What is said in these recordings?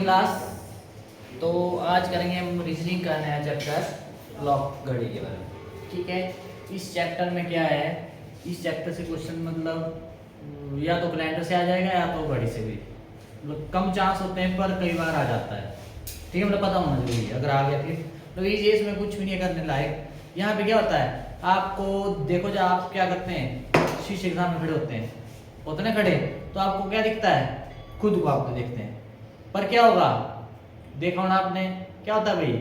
Class. तो आज करेंगे हम रीजनिंग का नया चैप्टर क्लॉक घड़ी के बारे में। ठीक है, इस चैप्टर में क्या है, इस चैप्टर से क्वेश्चन मतलब या तो कैलेंडर से आ जाएगा या तो घड़ी से भी, मतलब कम चांस होते हैं पर कई बार आ जाता है। ठीक है, मतलब पता होना जरूरी है, अगर आ गया फिर तो ये इसमें कुछ भी नहीं करने लायक। यहाँ पे क्या होता है, आपको देखो जब आप क्या करते हैं, शीशे के सामने खड़े होते ना खड़े, तो आपको क्या दिखता है, खुद को आपको देखते हैं। पर क्या होगा, देखा होना आपने, क्या होता है भाई,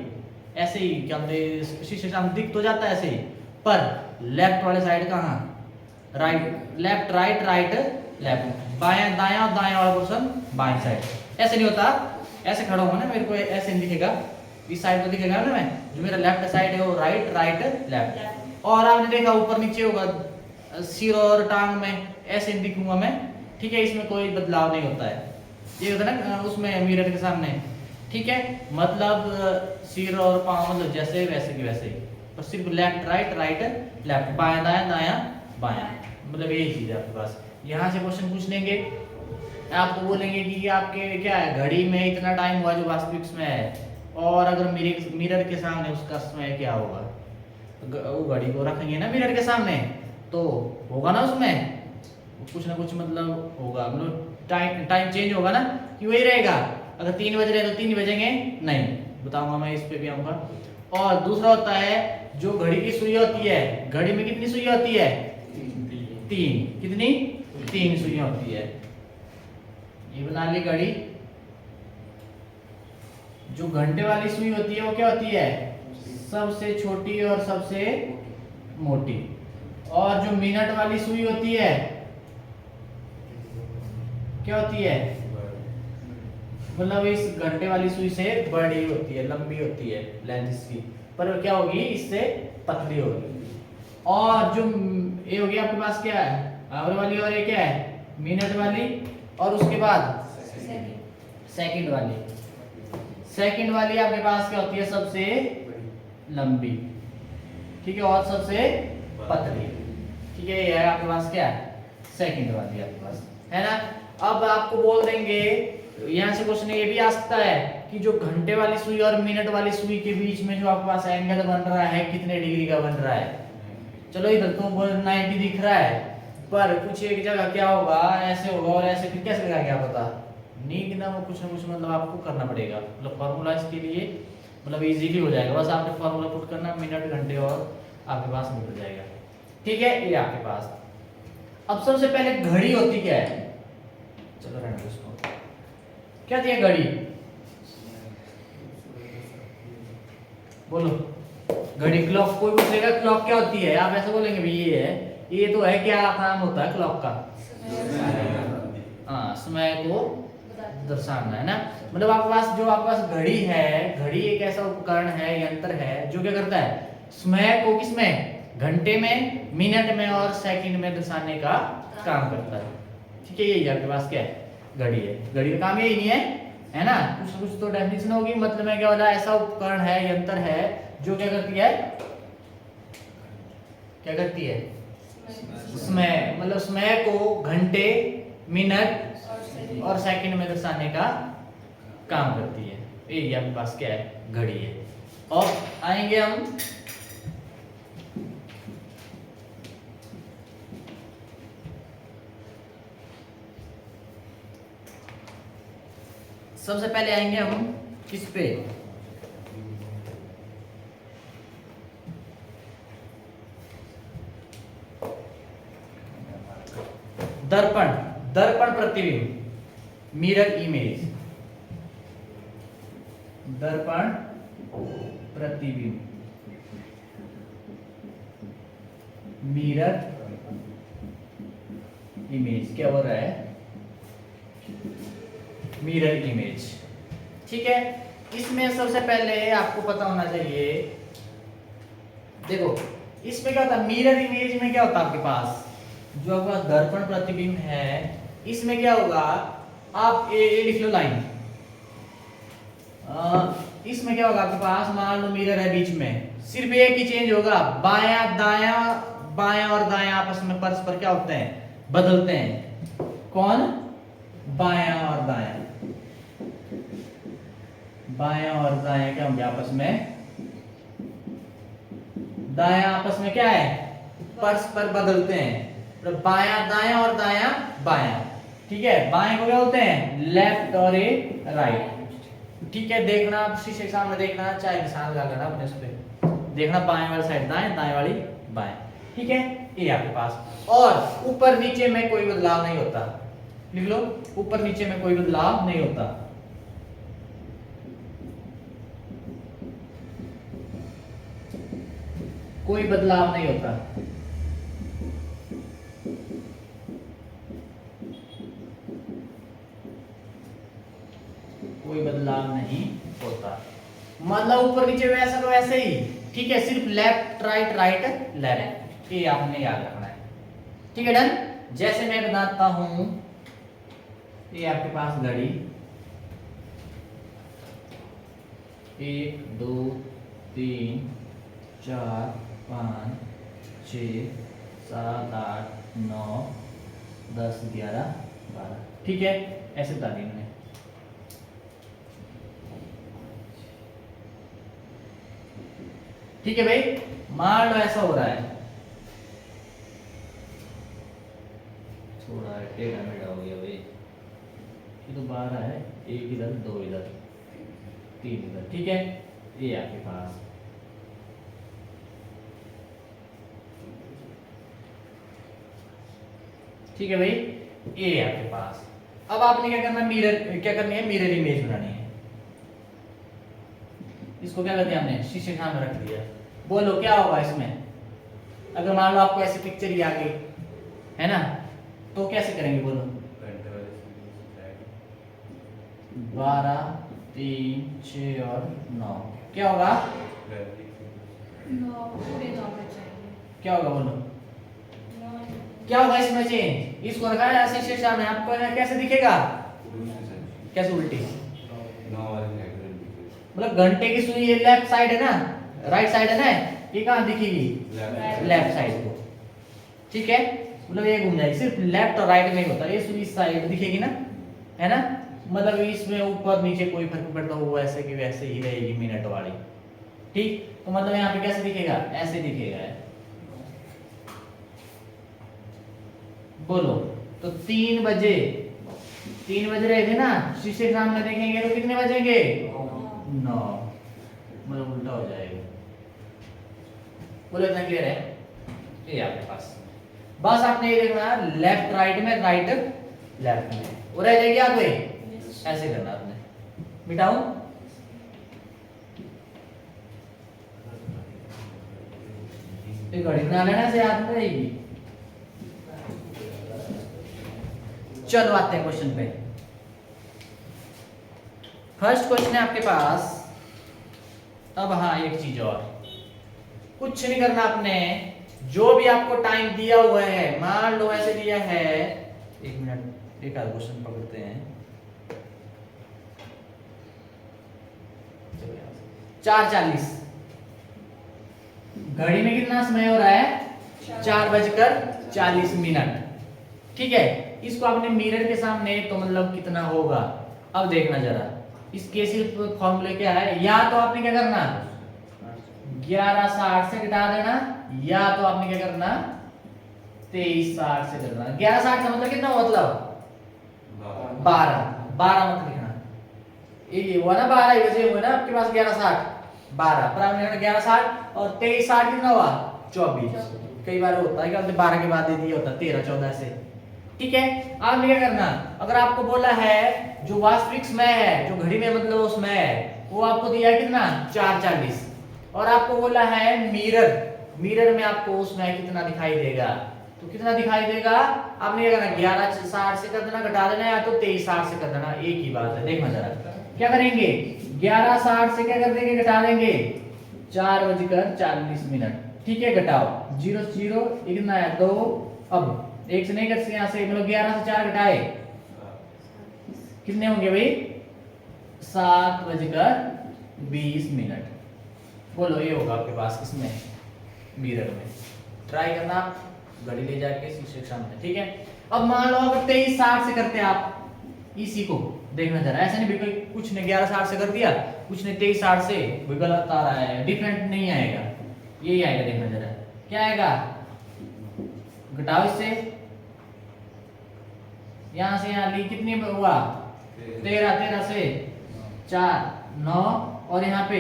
ऐसे ही क्या होते हैं, शीशे सामने दिख तो जाता है ऐसे ही, पर लेफ्ट वाले साइड कहाँ, right left right right left, बायां दायां दायां वाला पोर्शन बाएं साइड। ऐसे नहीं होता, ऐसे खड़ा हुआ ना, मेरे को ऐसे नहीं दिखेगा, इस साइड को दिखेगा ना, मैं जो मेरा लेफ्ट साइड है वो राइट राइट लेफ्ट। और आपने देखा ऊपर नीचे होगा, सिर और टांग में ऐसे दिखूंगा मैं। ठीक है, इसमें कोई बदलाव नहीं होता है, ये होता है ना उसमें मिरर के सामने। ठीक है, मतलब सिर और पांव मतलब जैसे वैसे की वैसे ही, पर सिर्फ लेफ्ट राइट राइट लेफ्ट, बायां दायां दायां बायां, मतलब यही चीज है आपके पास। यहाँ से क्वेश्चन पूछ लेंगे, आपको बोलेंगे कि आपके क्या है, घड़ी में इतना टाइम हुआ जो वास्तविक समय है, और अगर मिरर के सामने उसका समय क्या होगा, वो घड़ी को रखेंगे ना मिरर के सामने तो होगा ना उसमें कुछ ना कुछ मतलब होगा, मतलब टाइम चेंज होगा ना, कि वही रहेगा। अगर 3 बज रहे हैं तो 3 बजेंगे नहीं, बताऊंगा मैं, इस पे भी आऊंगा। और दूसरा होता है जो घड़ी की सुई होती है, घड़ी में कितनी सुई होती है, 3। कितनी, 3 सुइयां होती है। ये बना ली घड़ी। जो घंटे वाली सुई होती है वो क्या होती है, सबसे छोटी और सबसे मोटी। और जो मिनट वाली सुई होती है क्या होती है, मतलब इस घंटे वाली सुई से बड़ी होती है, लंबी होती है लेंथ इसकी, पर क्या होगी, इससे पतली होगी। और जो ये होगी आपके पास क्या है, आवर वाली, और ये क्या है, मिनट वाली, और उसके बाद सेकंड वाली। सेकंड वाली आपके पास क्या होती है, सबसे लंबी। ठीक है, और सबसे पतली। ठीक है, ये है आपके पास क्या है, सेकंड वाली आपके पास है ना। अब आपको बोल देंगे, यहाँ से क्वेश्चन ये भी आ सकता है कि जो घंटे वाली सुई और मिनट वाली सुई के बीच में जो आपके पास एंगल बन रहा है, कितने डिग्री का बन रहा है। चलो इधर तो 90 दिख रहा है, पर कुछ एक जगह क्या होगा, ऐसे होगा और ऐसे, फिर कैसे लगा, क्या पता नहीं ना, वो कुछ ना कुछ मतलब आपको करना पड़ेगा, मतलब फॉर्मूला इसके लिए मतलब इजीली हो जाएगा, बस आपने फॉर्मूला पुट करना, मिनट घंटे और आपके पास मिल जाएगा। ठीक है, ये आपके पास। अब सबसे पहले घड़ी होती क्या है, चलो रहने दो इसको, क्या थी घड़ी, बोलो। घड़ी, क्लॉक, कोई पूछेगा क्लॉक क्या होती है, आप ऐसे बोलेंगे भाई ये है, ये तो है, क्या काम होता है क्लॉक का, हाँ समय को दर्शाना है ना। मतलब आपके पास जो आपके पास घड़ी है, घड़ी एक ऐसा उपकरण है, यंत्र है जो क्या करता है, समय को किसमें, घंटे में, मिनट में और सेकंड में दर्शाने का काम करता है। ठीक है, यही आपके पास क्या है, घड़ी है। घड़ी का काम यही नहीं है ना, कुछ तो डेफिनेशन होगी, मतलब है क्या वाला, ऐसा उपकरण है, यंत्र है जो क्या करती है, क्या करती है, समय, मतलब समय को घंटे, मिनट और सेकंड में दर्शाने का काम करती है। ये आपके पास क्या है, घड़ी है। और आएंगे हम सबसे पहले आएंगे हम किस पे, दर्पण, दर्पण प्रतिबिंब, मिरर इमेज, दर्पण प्रतिबिंब, मिरर इमेज, क्या हो रहा है, मिरर इमेज। ठीक है, इसमें सबसे पहले आपको पता होना चाहिए, देखो इसमें क्या होता है, मिरर इमेज में क्या होता है आपके पास, जो आपका दर्पण प्रतिबिंब है, इसमें क्या होगा, आप ये लिख लो लाइन, इसमें क्या होगा आपके पास, मान लो मिरर है बीच में, सिर्फ एक ही चेंज होगा, बायां दायां, बायां और दायां आपस में परस्पर क्या होते हैं, बदलते हैं। कौन, बायां और दायां, बायां और दायां क्या होंगे आपस में, दायां आपस में क्या है, परस्पर बदलते हैं, तो बायां दायां और दायां बायां। ठीक है, बाएं को क्या बोलते हैं, लेफ्ट और ए राइट। ठीक है, देखना आप शीशे के सामने देखना, चाहे निशान लगा लेना अपने उस पे, देखना बाएं वाली साइड दाएं, दाएं वाली बाएं। ठीक है, ये आपके पास। और ऊपर नीचे में कोई बदलाव नहीं होता, लिख लो, ऊपर नीचे में कोई बदलाव नहीं होता। कोई बदलाव नहीं होता। कोई बदलाव नहीं होता, मतलब ऊपर नीचे वैसा तो वैसे ही। ठीक है, सिर्फ लेफ्ट राइट राइट लेफ्ट, ये आपने याद रखना है। ठीक है, डन। जैसे मैं बताता हूं, ये आपके पास घड़ी 1 2 3 4 5 6 7 8 9 10 11 12। ठीक है, ऐसे बता दी मैंने। ठीक है भाई, मान लो ऐसा हो रहा है, थोड़ा टेढ़ा मेढ़ा हो गया भाई, ये तो 12 है, एक इधर 2 इधर 3 इधर। ठीक है, ये आपके पास ठीक है भाई, ये आपके पास। अब आपने क्या करना, मिरर क्या करनी है, मिरर इमेज बनानी है। इसको क्या करते हैं हमने, शीशे के सामने रख दिया। बोलो क्या होगा इसमें, अगर मान लो आपको ऐसी पिक्चर ही आ गई है ना, तो कैसे करेंगे बोलो, 12 3 6 और 9 क्या होगा, 9 पूरे 9 बच जाएंगे। क्या होगा बोलो, क्या होगा इसमें चेंज, इसको रखा है शीशे के सामने, आपको कैसे दिखेगा, कैसे उल्टी, मतलब घंटे की सुई ये लेफ्ट साइड है ना, राइट साइड है ना, ये कहाँ दिखेगी, लेफ्ट साइड को। ठीक है, मतलब ये घूम जाएगी, सिर्फ लेफ्ट और राइट में ही होता है, ये सुई इस साइड दिखेगी ना, है ना, मतलब इसमें ऊपर नीचे कोई फर्क नहीं पड़ता, वो ऐसे की वैसे ही रहेगी मिनट वाली। ठीक, तो मतलब यहाँ पे कैसे दिखेगा, ऐसे दिखेगा। बोलो, तो 3 बजे 3 बज रहे थे ना, शीशे के सामने देखेंगे तो कितने बजेंगे, 9, मतलब उल्टा हो जाएगा। बोलो, इतना क्लियर है, ये आपके पास। बस आपने ये देखना, लेफ्ट राइट में, राइट लेफ्ट में, वो रह जाएगी याद भाई, ऐसे करना आपने। मिटाऊं, ये घड़ी बना लेना से याद में रहेगी। चलो आते हैं क्वेश्चन पे। फर्स्ट क्वेश्चन है आपके पास। अब हाँ, एक चीज और, कुछ नहीं करना आपने, जो भी आपको टाइम दिया हुआ है, मान लो ऐसे दिया है, 1 मिनट, एक आध क्वेश्चन पकड़ते हैं। 4:40, घड़ी में कितना समय हो रहा है, 4:40। ठीक है, इसको आपने मिरर के सामने, तो मतलब कितना होगा, अब देखना जरा, इसके सिर्फ फॉर्मूले क्या है, या तो आपने क्या करना 11:60 से घटा देना, या तो आपने क्या करना 23:60 से करना। 11:60 का मतलब कितना, मतलब 12 मत लिखना, ये हुआ ना 12 बजे हुआ ना आपके पास, 11:60 12, पर आपने 11:60 और 23:60 कितना हुआ, 24। कई बार होता है कि आपने 12 के बाद दे दिया होता 13 14 से। ठीक है, आपने क्या करना, अगर आपको बोला है जो वास्तविक समय है, जो घड़ी में मतलब वो समय है, वो आपको दिया है कितना 4:40, और आपको बोला है मिरर में आपको वो समय कितना दिखाई देगा, तो कितना दिखाई देगा, आपने क्या करना 11:60 से कर देना, घटा देना, या तो 23:60 से कर देना, एक ही बात है। देखना जरा क्या करेंगे, 11:60 से क्या कर देंगे, घटा देंगे 4:40। ठीक है, घटाओ 0 0, कितना है 2, अब 1 से नहीं कर सकते यहाँ से, मतलब 11 से 4 घटाए कितने होंगे भाई, 7:20। बोलो, ये होगा आपके पास किसमें, मिरर में। ट्राई करना आप, घड़ी ले जाके शीशे के सामने। ठीक है, अब मान लो अगर 23:60 से करते आप, इसी को देखना जरा, ऐसा नहीं बिल्कुल कुछ ने 1160 से कर दिया, कुछ ने 2360 से, वो गलत आ रहा है, डिफरेंट नहीं आएगा, यही आएगा। देखना जरा क्या आएगा, घटाओ इससे, यहां से यहां ली कितनी हुआ 13, 13 से 4 9 और यहाँ पे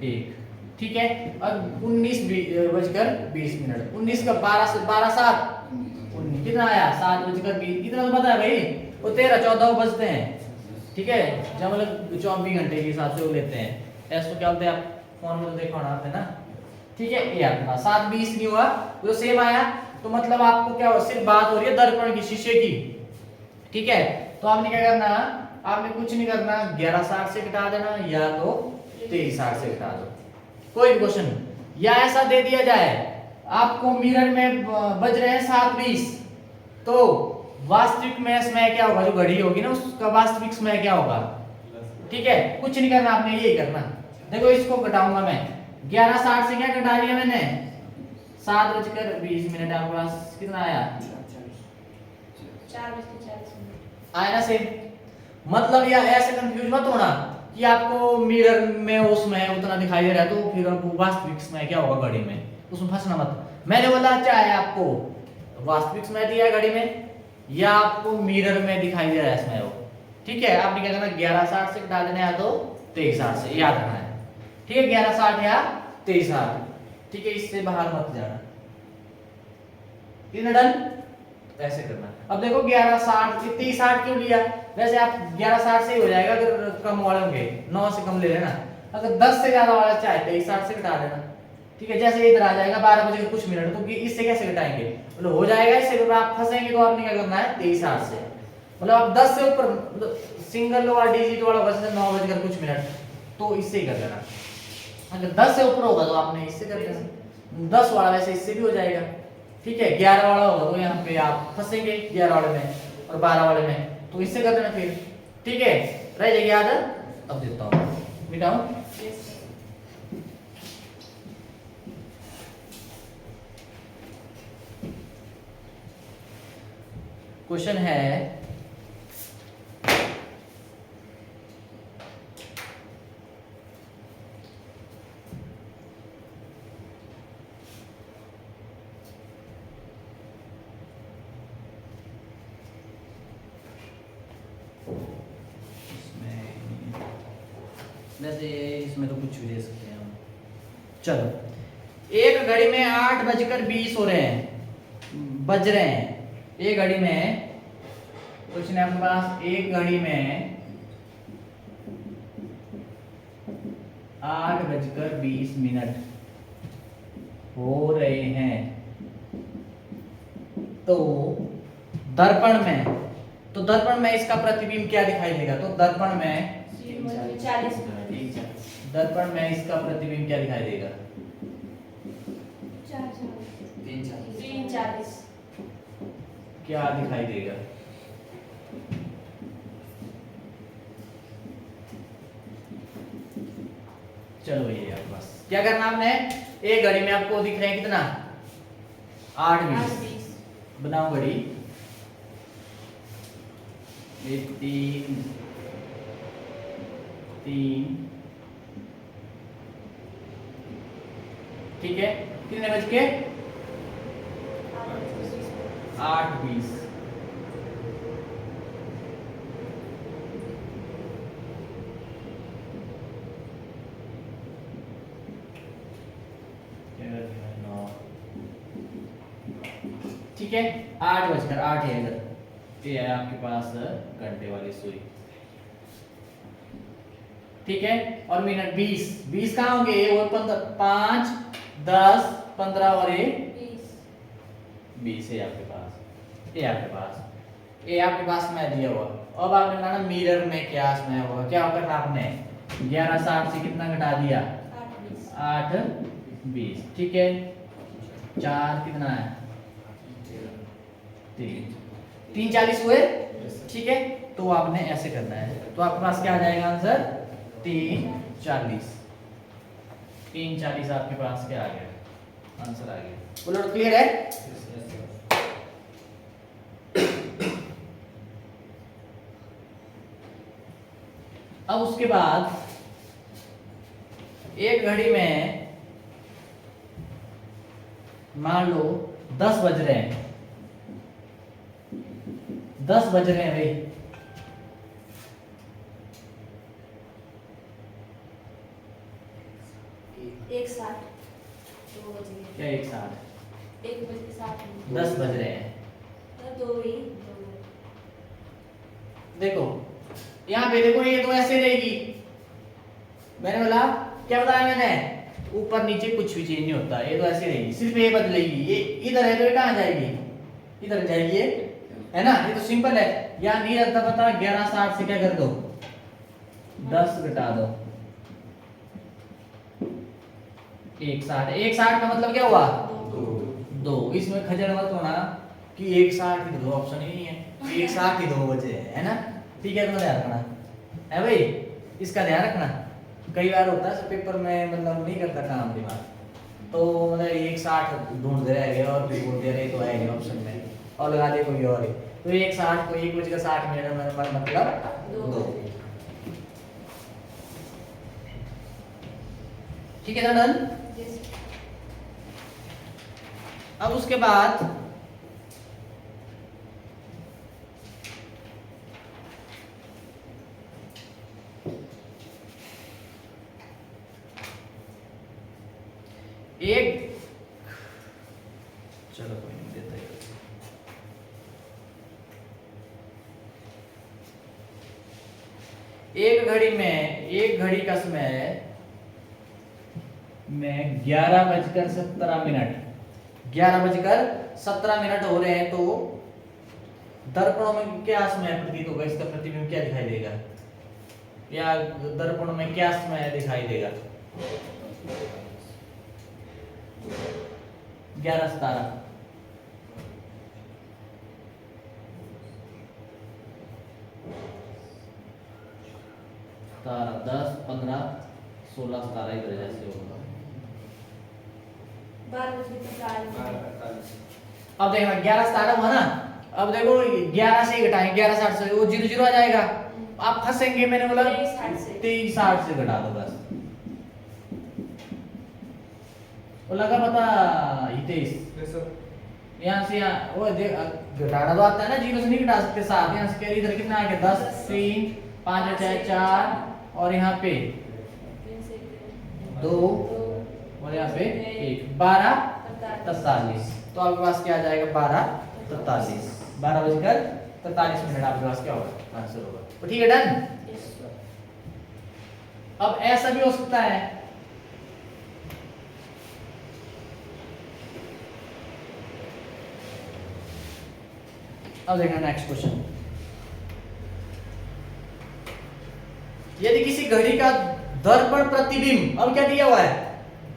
1, ठीक है। अब 19:20, 19 का 12 से 12 7 19 कितना आया 7:20, कितना तो पता है भाई, वो 13 14 बजते हैं, ठीक है, जब मतलब 24 घंटे के हिसाब से वो लेते हैं। ऐसा तो क्या बोलते हैं आप फोन में तो देखो ना आपने ना, ठीक है। ये आपका 7:20 नहीं हुआ, वो तो सेम आया, तो मतलब आपको क्या हो, सिर्फ बात हो रही है दर्पण की, शीशे की, ठीक है। तो आपने क्या करना, आपने कुछ नहीं करना, 1160 से घटा देना या तो 2360 से घटा दो, कोई भी क्वेश्चन। या ऐसा दे दिया जाए आपको मिरर में बज रहे हैं 7:20, तो वास्तविक में समय क्या होगा, जो घड़ी होगी ना उसका वास्तविक समय क्या होगा, ठीक है। कुछ नहीं करना आपने, यही करना। देखो इसको घटाऊंगा मैं, 1160 से क्या घटा दिया मैंने 7:20, आपके पास कितना आया 4:40 आया ना सेम। मतलब या ऐसे कंफ्यूज मत होना कि आपको मिरर में उसमें उतना दिखाई दे रहा है, तो फिर अब वास्तविक समय क्या होगा घड़ी में, उसमें फंसना मत। मैंने बोला चाहे आपको वास्तविक समय दिया है घड़ी में या आपको मिरर में दिखाई दे रहा है समय वो, ठीक है। आपने क्या करना 1160 से घटा देना या तो 2360 से, याद रखना है, ठीक है। 1160 या 2360, ठीक है, इससे बाहर मत जाना, इतना डन। ऐसे करना। अब देखो 1160 से 2360 क्यों लिया, वैसे आप 1160 से ही हो जाएगा अगर कम वाले होंगे, 9 से कम ले लेना, अगर 10 से ज्यादा वाला चाहे 2360 से घटा देना, ठीक है। जैसे इधर आ जाएगा 12 बजे तो इससे कैसे घटाएंगे, मतलब हो जाएगा इससे, तो आप फंसेंगे तो आपने क्या करना है 2360 से, मतलब आप 10 से ऊपर सिंगल वाला डिजिट वाला होगा, जैसे 9 तो इससे ही कर देना। अगर 10 से ऊपर होगा तो आपने इससे कर देना, 10 वाला वैसे इससे भी हो जाएगा, ठीक है। 11 वाला होगा तो यहाँ पे आप फंसेंगे 11 वाले में, और 12 वाले में तो इससे कर देना फिर, ठीक है, रह जाएगी आदत। अब देता हूँ, मिटाऊं, क्वेश्चन है वैसे इसमें तो कुछ भी दे सकते हैं हम। चलो, एक घड़ी में 8:20 हो रहे हैं, बज रहे हैं, एक घड़ी में कुछ नहीं, आपके पास एक घड़ी में 8:20 हो रहे हैं, तो दर्पण में इसका प्रतिबिंब क्या दिखाई देगा, तो दर्पण में 40 दर्पण में इसका प्रतिबिंब क्या दिखाई देगा 3:40 क्या दिखाई देगा, चलो ये आपके पास क्या करना आपने, एक घड़ी में आपको दिख रहे हैं कितना 8:20, बनाओ घड़ी, 1 3 3, ठीक है, कितने बज के 8:20, ठीक है, 8:08 है इधर, ये है आपके पास घंटे वाली सुई, ठीक है। और मिनट 20 कहाँ होंगे, वो 5 10 15 और ये 20 है आपके पास, ये आपके पास मैं दिया हुआ। अब आपने कहा ना मिरर में क्या समय होगा, क्या करना आपने 1160 से कितना घटा दिया 8:20, ठीक है। 4 कितना है 3:40 हुए, ठीक है। तो आपने ऐसे करना है, तो आपके पास क्या आ जाएगा आंसर 3:40, 3:40 आपके पास क्या आ गया, आंसर आ गया। बोलो क्लियर है। अब उसके बाद एक घड़ी में मान लो 10 बज रहे हैं, 10 बज रहे हैं भाई। एक 60 2 बज गए। क्या 1:60? 1:60 10 बज रहे हैं। तो 2 ही 2। देखो यहाँ पे देखो, ये तो ऐसे रहेगी। मैंने बोला, क्या बताया मैंने, ऊपर नीचे कुछ भी चेंज नहीं होता, ये तो ऐसे रहेगी, सिर्फ ये बदलेगी। ये इधर है तो ये कहाँ जाएगी, इधर जाएगी, ये है ना। ये तो सिंपल है। या नहीं रहता पता, 11:60 से क्या कर दो, 10 घटा दो, 1:60। 1:60 का मतलब क्या हुआ, 2। इसमें खजड़ मत होना कि 1:60 ही, 2 ऑप्शन ही नहीं है, 1:60 ही 2 बजे है ना। ठीक है, तो ध्यान रखना है भाई, इसका ध्यान रखना। कई बार होता है पेपर में मतलब नहीं करता काम दिमाग, तो मतलब 1:60 ढूंढते रह गए और फिर बोलते रहे तो आएगा ऑप्शन में और लगा दे कोई और ही। तो 1:60 को 1:60 मतलब 2। ठीक है ना, डन। अब उसके बाद एक, चलो कोई नहीं देता है। एक घड़ी का समय में 11:17 11:17 हो रहे हैं, तो दर्पणों में क्या समय प्रतीत होगा, इसका प्रतिबिंब क्या दिखाई देगा, या दर्पणों में क्या समय दिखाई देगा। 11:17 10 15 16 17 इधर जैसे होगा। 12:45। अब देखना 11:17 हुआ ना। अब देखो 11 से घटाएं, 11:60 से वो 0 आ जाएगा। आप फंसेंगे, मैंने बोला 23:60 से घटा दो बस। वो लगा पता 23 यहाँ से यहाँ वो घटाना तो आता है ना, 0 से नहीं घटा सकते। 7 यहाँ से इधर कितना आ गया, 10 3 5 4 और यहाँ पे 2 और यहाँ पे 1 12:43। तो आपके पास क्या आ जाएगा, 12:43 12:43 आपके पास क्या होगा, आंसर होगा। तो ठीक है, डन। अब ऐसा भी हो सकता है, अब देखना नेक्स्ट क्वेश्चन। यदि किसी घड़ी का दर्पण प्रतिबिंब, अब क्या दिया हुआ है,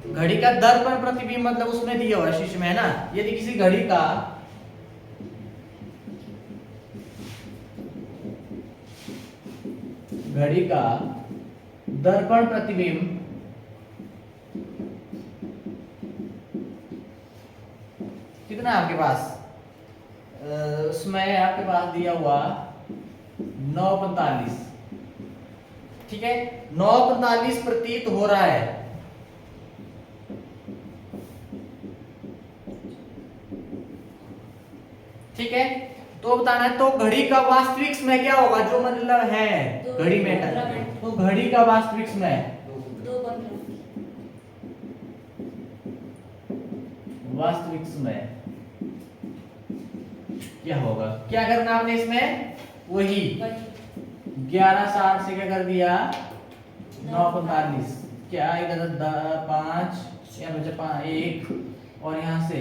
घड़ी का दर्पण प्रतिबिंब मतलब उसमें दिया हुआ है शीर्ष में, है ना। यदि किसी घड़ी का दर्पण प्रतिबिंब कितना है आपके पास, उसमें आपके पास दिया हुआ 9:45। ठीक है, 9:45 प्रतीत हो रहा है। ठीक है, तो बताना है तो घड़ी का वास्तविक समय क्या होगा, जो मतलब है घड़ी में, तो घड़ी का वास्तविक समय 2:15। वास्तविक समय क्या होगा, क्या करना आपने इसमें, वही 11:60 से क्या कर दिया, 9:45। क्या इधर 5 यहाँ बचा 1 और यहाँ से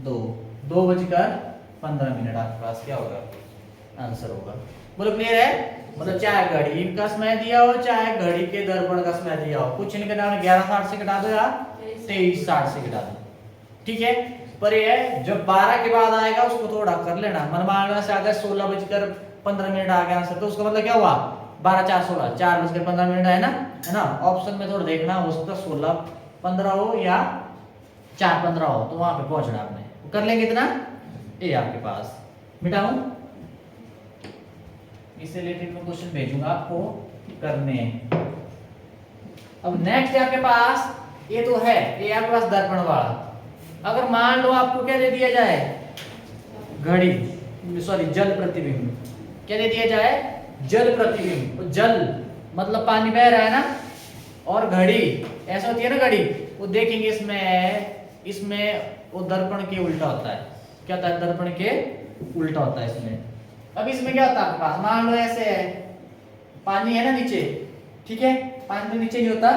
2:15 आपके पास क्या होगा, आंसर होगा। बोलो क्लियर है। मतलब चाहे घड़ी का समय दिया हो चाहे घड़ी के दर्पण का समय दिया हो, कुछ नहीं करना, 11:60 से घटा दो या 23:60 से घटा दो। ठीक है, पर ये है जब 12 के बाद आएगा उसको थोड़ा कर लेना, मनमाना से अगर 16:15 आ गया आंसर, तो उसका मतलब क्या हुआ, 12 4 16 4:15 है ना। ऑप्शन में थोड़ा देखना, हो सकता 16:15 हो या 4:15 हो, तो वहां पे पहुंचना आपने कर लेंगे इतना। ये आपके पास मिटाऊं, इससे रिलेटेड मैं क्वेश्चन भेजूंगा आपको। करने हैं। अब नेक्स्ट है आपके पास, ये तो है, ये आपके पास दर्पण वाला। अगर मान लो आपको क्या दे दिया जाए, घड़ी, सॉरी जल प्रतिबिंब, क्या दे दिया जाए, जल प्रतिबिंब। तो जल मतलब पानी बह रहा है ना, और घड़ी ऐसा होती है ना घड़ी, वो देखेंगे इसमें वो दर्पण के उल्टा होता है। क्या होता है, दर्पण के उल्टा होता है इसमें। अब इसमें क्या होता है आपके पास, मान लो ऐसे है, पानी है ना नीचे, ठीक है, पानी तो नीचे नहीं होता,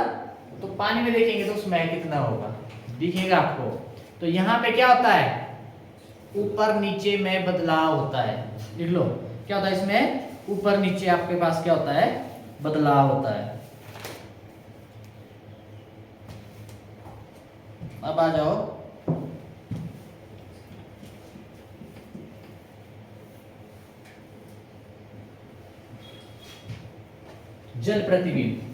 तो पानी में देखेंगे तो उसमें कितना होगा दिखेगा आपको। तो यहाँ पे क्या होता है, ऊपर नीचे में बदलाव होता है। लिख लो क्या होता है इसमें, ऊपर नीचे आपके पास क्या होता है, बदलाव होता है। अब आ जाओ, जल प्रतिबिंब।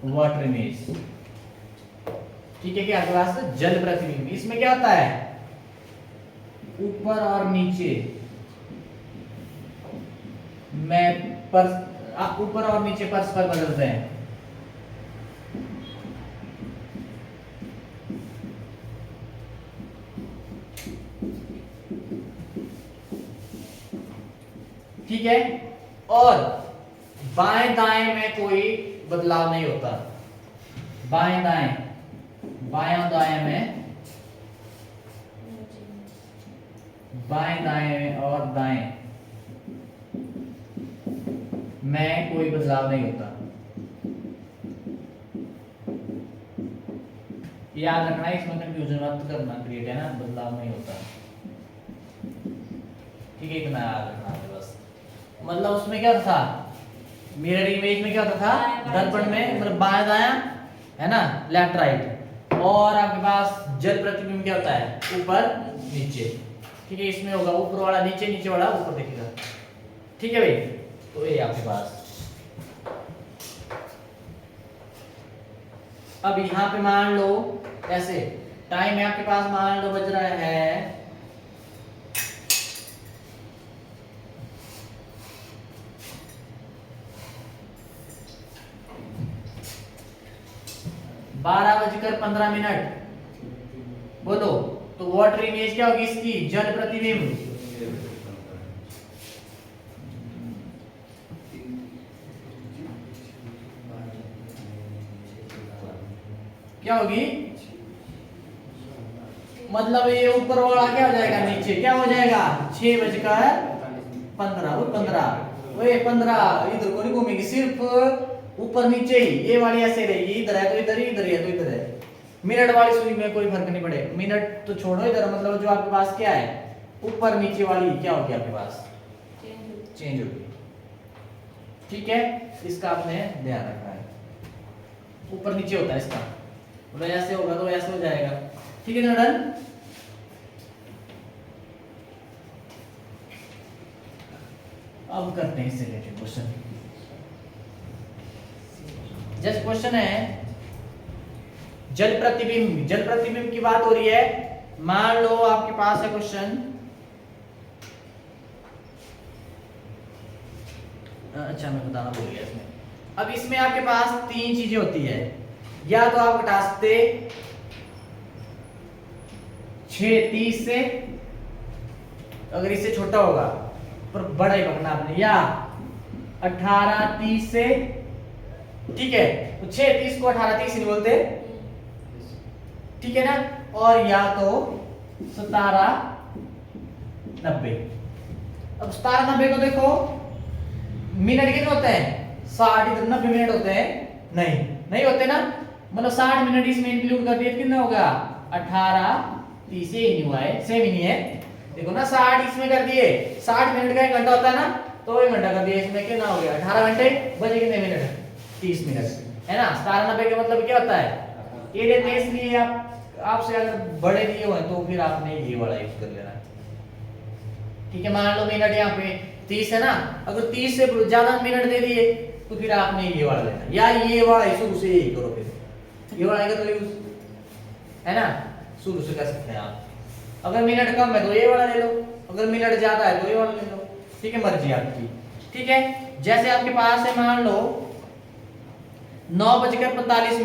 वाटर इमेज, ठीक है, क्या क्लास, जल प्रतिबिंब। इसमें क्या होता है, ऊपर और नीचे में ऊपर और नीचे परस्पर बदलते हैं। ठीक है, और बाएं दाएं में कोई बदलाव नहीं होता। बाएं दाएं, बाएं दाएं में, बाएं दाएं और दाएं में कोई बदलाव नहीं होता। याद रखना, इसमें कंफ्यूजन मत करना क्रिएट, है ना, बदलाव नहीं होता, ठीक है, इतना याद रखना है बस। मतलब उसमें क्या था, मिरर इमेज में क्या होता था, दर्पण में मतलब बाएं दायां, है ना, लेफ्ट राइट, और आपके पास जल प्रतिबिंब क्या होता है, ऊपर नीचे, ठीक है, इसमें होगा ऊपर वाला नीचे, नीचे वाला ऊपर दिखेगा, ठीक है भाई। तो ये आपके पास, अब यहाँ पे मान लो ऐसे टाइम है आपके पास, मान लो बज रहा है 12:15। बोलो, तो वाटर इमेज क्या होगी इसकी, जल प्रतिबिंब। क्या होगी, मतलब ये ऊपर वाला क्या हो जाएगा, नीचे क्या हो जाएगा, 6:15, वो 15 इधर को नहीं घूमेगी, सिर्फ ऊपर नीचे ही, ये वाली ऐसे रहेगी, इधर है तो इधर ही, इधर है तो इधर है। मिनट वाली सुई में कोई फर्क नहीं पड़ेगा, मिनट तो छोड़ो, इधर मतलब जो आपके पास क्या है, ऊपर नीचे वाली क्या होगी आपके पास, चेंज होगी, ठीक है, इसका आपने ध्यान रखना है, ऊपर नीचे होता है इसका, मतलब ऐसे होगा तो ऐसे हो जाएगा, ठीक है ना, डन। अब करते हैं इससे रिलेटेड क्वेश्चन। जस्ट क्वेश्चन है, जल प्रतिबिंब, जल प्रतिबिंब की बात हो रही है। मान लो आपके पास है क्वेश्चन, अच्छा मैं बताना भूल गया इसमें। अब इसमें आपके पास 3 चीजें होती है, या तो आप घटा सकते 6:30 से, अगर इससे छोटा होगा पर बड़ा ही पकड़ना आपने, या 18:30 से, ठीक है, तो 6:30 को 18:30 नहीं बोलते, ठीक है ना, और या तो 17:90। अब 17:90 को देखो, मिनट कितने होते हैं, 60, इधर 90 मिनट होते हैं, नहीं होते ना, मतलब 60 मिनट इसमें इंक्लूड कर दिए, कितना होगा 18:30, ये नहीं हुआ है, सेम ही नहीं है, देखो ना, 60 इसमें कर दिए, 60 मिनट का 1 घंटा होता है ना, तो 1 घंटा कर दिया, इसमें कितना हो गया 18 घंटे, बचे कितने मिनट, 30 मिनट, है ना। 17:90 का मतलब क्या होता है, ये देते हैं, इसलिए आपसे अगर बड़े दिए हुए तो फिर आपने ये वाला यूज कर लेना, ठीक है। मान लो मिनट यहाँ पे 30 है ना, अगर 30 से ज्यादा मिनट दे दिए तो फिर आपने ये वाला लेना, या ये वाला शुरू से यही करो, फिर ये वाला आएगा तो यूज, है ना, शुरू से कर सकते हैं आप। अगर मिनट कम है तो ये वाला ले लो, अगर मिनट ज्यादा है तो ये वाला ले लो, ठीक है, मर्जी आपकी। ठीक है, जैसे आपके पास है मान लो 9:45,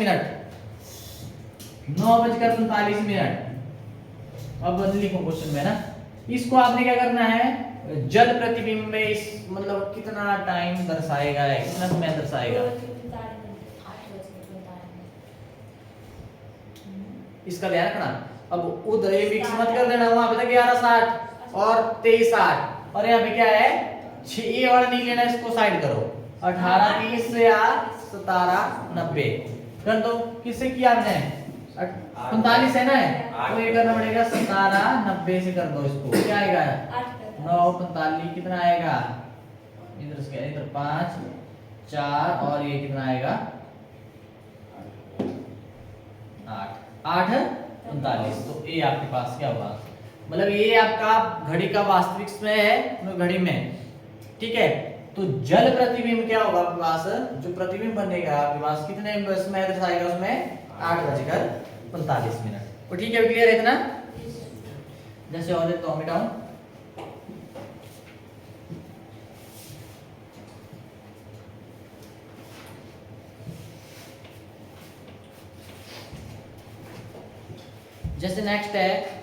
9:45। अब लिखो क्वेश्चन में ना, इसको आपने क्या करना है, जल प्रतिबिंब में इस मतलब कितना टाइम दर्शाएगा, कितना समय दर्शाएगा, इसका ध्यान रखना। अब उधर ये मिक्स मत कर देना, वहां पे था 11:60 और 23:60 और यहाँ पे क्या है 6, ये वाला नहीं लेना, इसको साइड करो। 18:30 या 17:90 कर दो। किससे किया आपने 45 है ना, तो ये करना पड़ेगा 17:90 से कर दो इसको। क्या आएगा 9:45 कितना आएगा, इधर से इधर 5 4 और ये कितना आएगा 8:39। तो ये आपके पास क्या होगा, मतलब ये आपका घड़ी का वास्तविक समय है घड़ी में। ठीक है, तो जल प्रतिबिंब क्या होगा आपके पास, जो प्रतिबिंब बनेगा आपके पास कितने समय दर्शाएगा उसमें 8:45। तो ठीक है, क्लियर है इतना। जैसे और तो मिटाऊं, जैसे नेक्स्ट है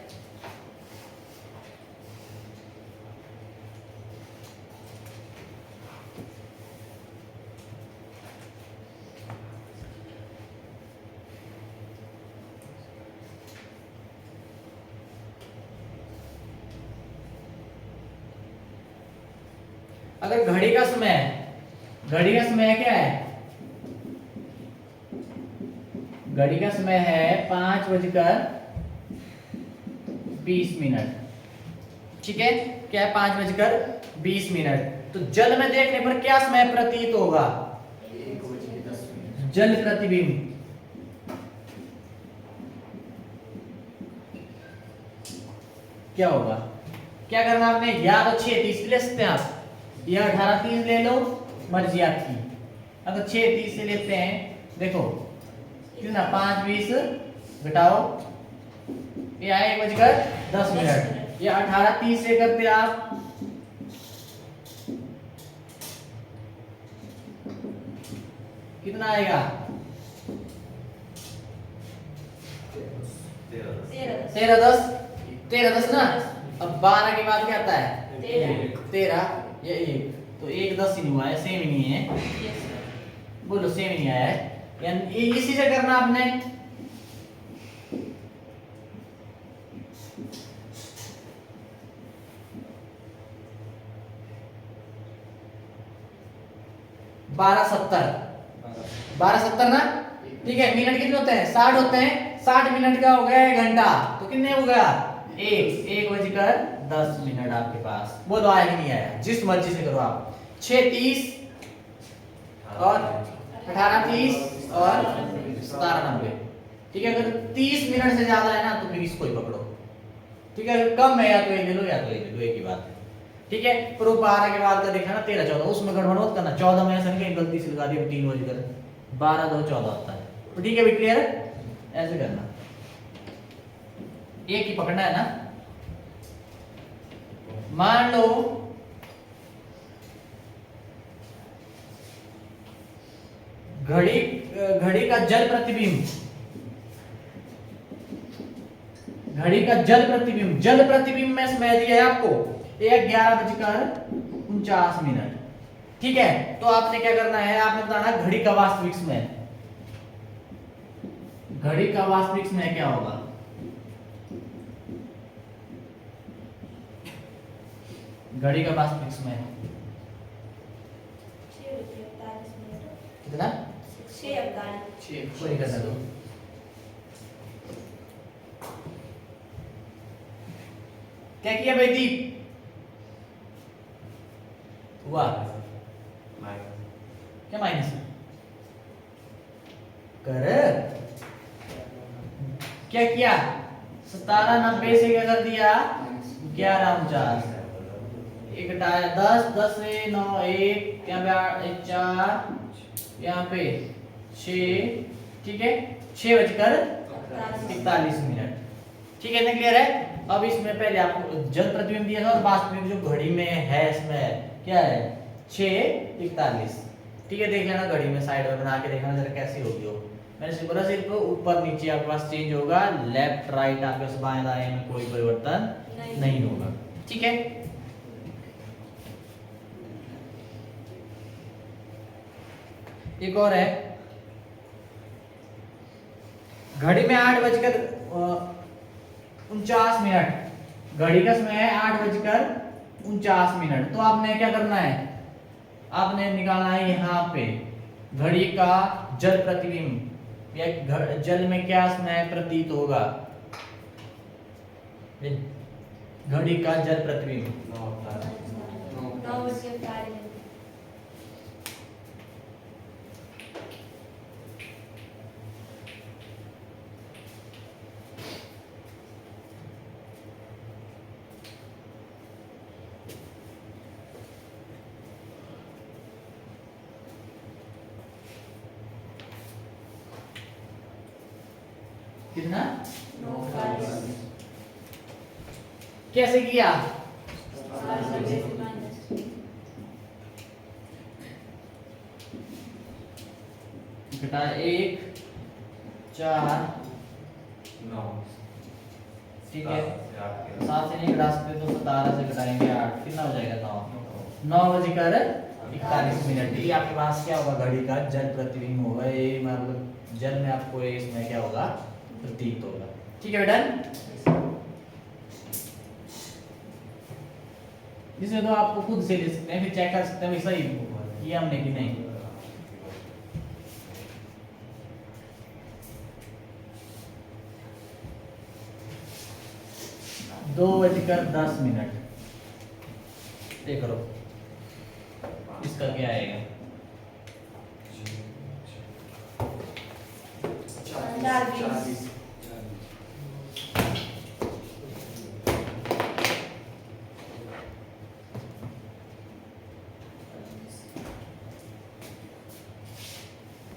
अगर घड़ी का समय क्या है, घड़ी का समय है 5:20। ठीक है, क्या है 5:20। तो जल में देखने पर क्या समय प्रतीत होगा, जल प्रतिबिंब क्या होगा, क्या करना आपने, या तो 6:30 ले सकते हैं आप, या 18:30 ले लो, मर्जी आपकी। अगर 6:30 से लेते हैं, देखो कितना 5:20 घटाओ, ये आए 1:10। ये 18:30 से करते आप कितना आएगा 13:10 ना। अब 12 के बाद क्या आता है 13, ये 1, तो 1:10 ही नहीं हुआ है, सेम ही नहीं है, बोलो सेम ही नहीं आया है, यानी इसी से करना आपने। बारह सत्तर ना। ठीक है, मिनट कितने होते हैं 60 होते हैं, 60 मिनट का हो गया 1 घंटा, तो कितने हो गया 1:10 आपके पास। बोलो आया कि नहीं आया, जिस मर्जी से करो आप। 6:30 और 18:30 और 17:90। ठीक है, अगर 30 मिनट से ज्यादा है ना तो फिर इसको ही पकड़ो। ठीक है, अगर कम है या तो ये ले लो या तो ये ले लो, एक ही बात है। ठीक है, पर 12 के बाद का देखा ना 13-14, उसमें गड़बड़ मत करना। 14 में ऐसा नहीं गलती से लगा दिया 3:12 होता है। तो ठीक है भाई, क्लियर है, ऐसे करना, एक ही पकड़ना है ना। मान लो घड़ी का जल प्रतिबिंब, जल प्रतिबिंब में समय दिया है आपको 11:49। ठीक है, तो आपने क्या करना है, आपने बताना घड़ी का वास्तविक समय। घड़ी का वास्तविक समय क्या होगा, घड़ी का वास्तविक समय कितना 6 करना दो। क्या किया भाई दीप, हुआ क्या माइनस कर, क्या किया 17:90 से क्या कर दिया 11:49, 10 से 9 1, यहाँ पे 4, यहाँ पे 6। ठीक है, 6:41। ठीक है, इतना क्लियर है। अब इसमें पहले आपको जल प्रतिबिंब दिया था और वास्तविक जो घड़ी में है इसमें क्या है 6:41। ठीक है, देख लेना घड़ी में साइड में बना के देखना जरा कैसी होगी वो। मैंने सिर्फ बोला सिर्फ ऊपर नीचे आपके पास चेंज होगा, लेफ्ट राइट आपके पास बाएं दाएं में कोई परिवर्तन नहीं होगा। ठीक है, एक और है, घड़ी में 8:49, घड़ी का समय है 8:49। तो आपने क्या करना है, आपने निकालना है यहाँ पे घड़ी का जल प्रतिबिंब या जल में क्या समय प्रतीत होगा, घड़ी का जल प्रतिबिंब 9:48। कितना 9:48। कैसे किया, घटा 1 4 9 ठीक है, 7 से नहीं घटा सकते तो 17 से घटाएंगे 8, कितना हो जाएगा 9:41। ये आपके पास क्या होगा, घड़ी का जल प्रतिबिंब होगा, ये मतलब जल में आपको ये इसमें क्या होगा प्रतीत होगा। ठीक है बेटा, इसमें तो आपको खुद से ले सकते हैं, फिर चेक कर सकते हैं भाई सही किया हमने कि नहीं। दो 2:10 ये करो, इसका क्या आएगा 40।